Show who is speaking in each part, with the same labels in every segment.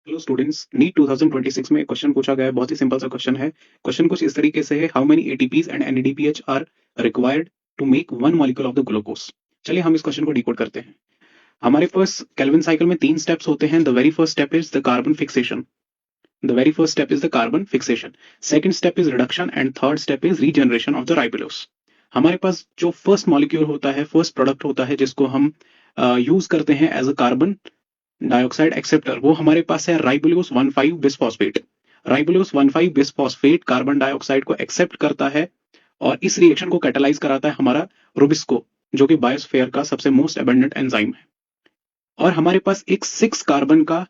Speaker 1: Hello students, NEET 2026 में question पूछा गया है। बहुत ही सिंपल सा क्वेश्चन है। क्वेश्चन कुछ इस तरीके से है, how many ATPs and NADPH are required to make one molecule of the glucose. चलिए हम इस क्वेश्चन को डिकोड करते हैं। हमारे पास केल्विन साइकिल में 3 स्टेप्स होते हैं। The very first step is the carbon fixation. Second step is reduction and third step is regeneration of the ribulose. हमारे पास जो फर्स्ट मॉलिक्यूल होता है, फर्स्ट प्रोडक्ट होता है, जिसको हम यूज करते हैं as a carbon dioxide acceptor, वो हमारे पास है ribulose 1,5 bisphosphate. Ribulose 1,5 bisphosphate carbon dioxide को एक्सेप्ट करता है और इस रिएक्शन को कैटालाइज कराता है हमारा रुबिस्को, जो कि बायोस्फीयर का सबसे मोस्ट एबंडेंट एंजाइम है। और हमारे पास एक 6 कार्बन का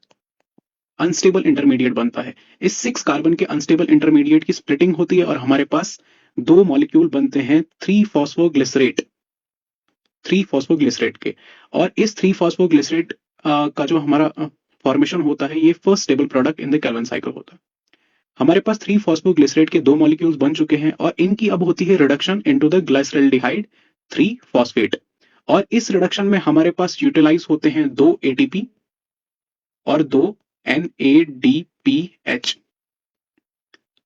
Speaker 1: अनस्टेबल इंटरमीडिएट बनता है। इस 6 कार्बन के अनस्टेबल इंटरमीडिएट की स्प्लिटिंग होती है और हमारे पास 2 मॉलिक्यूल बनते हैं 3 फॉस्फोग्लिसरेट के। और इस 3 फॉस्फोग्लिसरेट का जो हमारा फॉर्मेशन होता है, ये first stable product in the Calvin cycle होता है। हमारे पास 3 फॉस्फोग्लिसरेट के 2 मॉलिक्यूल्स बन चुके हैं और इनकी अब होती है reduction into the glyceraldehyde 3 phosphate. और इस रिडक्शन में हमारे पास यूटिलाइज होते हैं 2 एटीपी और 2 NADPH।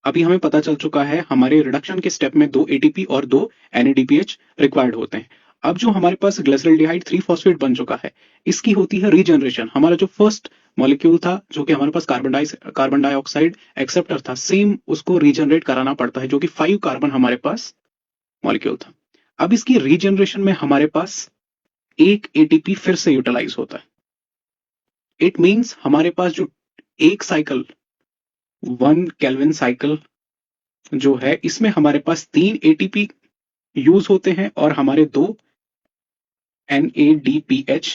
Speaker 1: अभी हमें पता चल चुका है हमारे रिडक्शन के स्टेप में 2 एटीपी और 2 NADPH रिक्वायर्ड होते हैं। अब जो हमारे पास ग्लिसरल्डिहाइड 3 फॉस्फेट बन चुका है, इसकी होती है रीजनरेशन। हमारा जो फर्स्ट मॉलिक्यूल था, जो कि हमारे पास कार्बन डाइऑक्साइड एक्सेप्टर था, सेम उसको रीजनरेट कराना पड़ता है, जो कि 5 कार्बन हमारे पास मॉलिक्यूल था। अब इसकी रीजनरेशन में हमारे पास एक एटीपी फिर से यूटिलाइज होता है। इट मीन्स हमारे पास जो एक साइकिल, 1 केल्विन साइकिल जो है, इसमें हमारे पास 3 एटीपी यूज होते हैं और हमारे 2 NADPH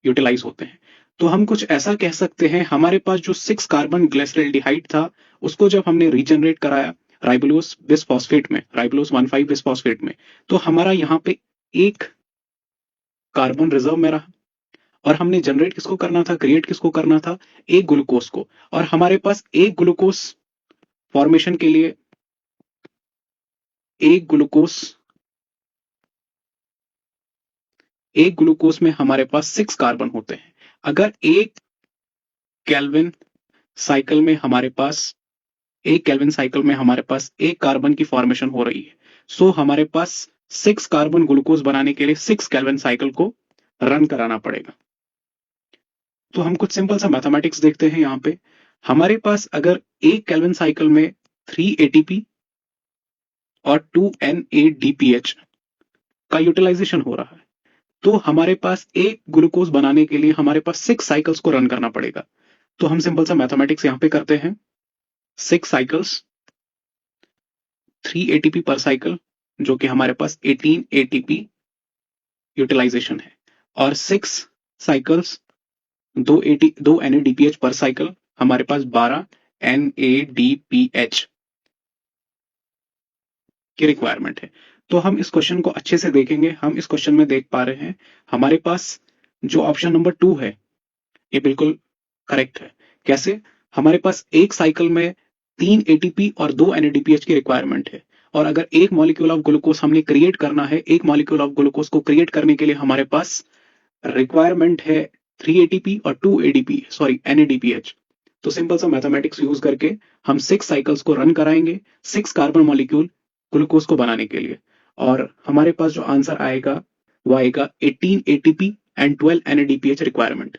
Speaker 1: यूटिलाइज होते हैं। तो हम कुछ ऐसा कह सकते हैं, हमारे पास जो 6 कार्बन ग्लिसरल्डिहाइड था, उसको जब हमने रीजनरेट कराया राइबोलोस 1,5 बिसफॉस्फेट में, तो हमारा यहाँ पे एक कार्बन रिजर्व में रहा। और हमने जनरेट किसको करना था, क्रिएट किसको करना था, एक ग्लूकोज को। और हमारे पास एक ग्लूकोज फॉर्मेशन के लिए एक ग्लूकोज में हमारे पास 6 कार्बन होते हैं। अगर एक केल्विन साइकिल में हमारे पास एक कार्बन की फॉर्मेशन हो रही है, सो हमारे पास 6 कार्बन ग्लूकोज बनाने के लिए 6 केल्विन साइकिल को रन कराना पड़ेगा। तो हम कुछ सिंपल सा मैथमेटिक्स देखते हैं। यहाँ पे हमारे पास अगर एक केल्विन साइकिल में 3 एटीपी और 2 NADPH का यूटिलाइजेशन हो रहा है, तो हमारे पास एक ग्लूकोज बनाने के लिए हमारे पास 6 साइकिल्स को रन करना पड़ेगा। तो हम सिंपल सा मैथमेटिक्स यहां पे करते हैं। 6 साइकिल्स, 3 एटीपी पर साइकिल, जो कि हमारे पास 18 एटीपी यूटिलाइजेशन है। और 6 साइकिल्स, 2 NADPH पर साइकिल, हमारे पास 12 NADPH की रिक्वायरमेंट है। तो हम इस क्वेश्चन को अच्छे से देखेंगे। हम इस क्वेश्चन में देख पा रहे हैं हमारे पास जो ऑप्शन नंबर 2 है, ये बिल्कुल करेक्ट है। कैसे? हमारे पास एक साइकिल में 3 एटीपी और 2 NADPH की रिक्वायरमेंट है। और अगर एक मॉलिक्यूल ऑफ ग्लूकोज हमने क्रिएट करना है, एक मॉलिक्यूल ऑफ ग्लूकोज को क्रिएट करने के लिए हमारे पास रिक्वायरमेंट है 3 एटीपी और 2 NADPH। तो सिंपल सा मैथमेटिक्स यूज करके हम 6 साइकिल्स को रन कराएंगे 6 कार्बन मॉलिक्यूल ग्लूकोज को बनाने के लिए। और हमारे पास जो आंसर आएगा वो आएगा 18 एटीपी एंड 12 NADPH रिक्वायरमेंट।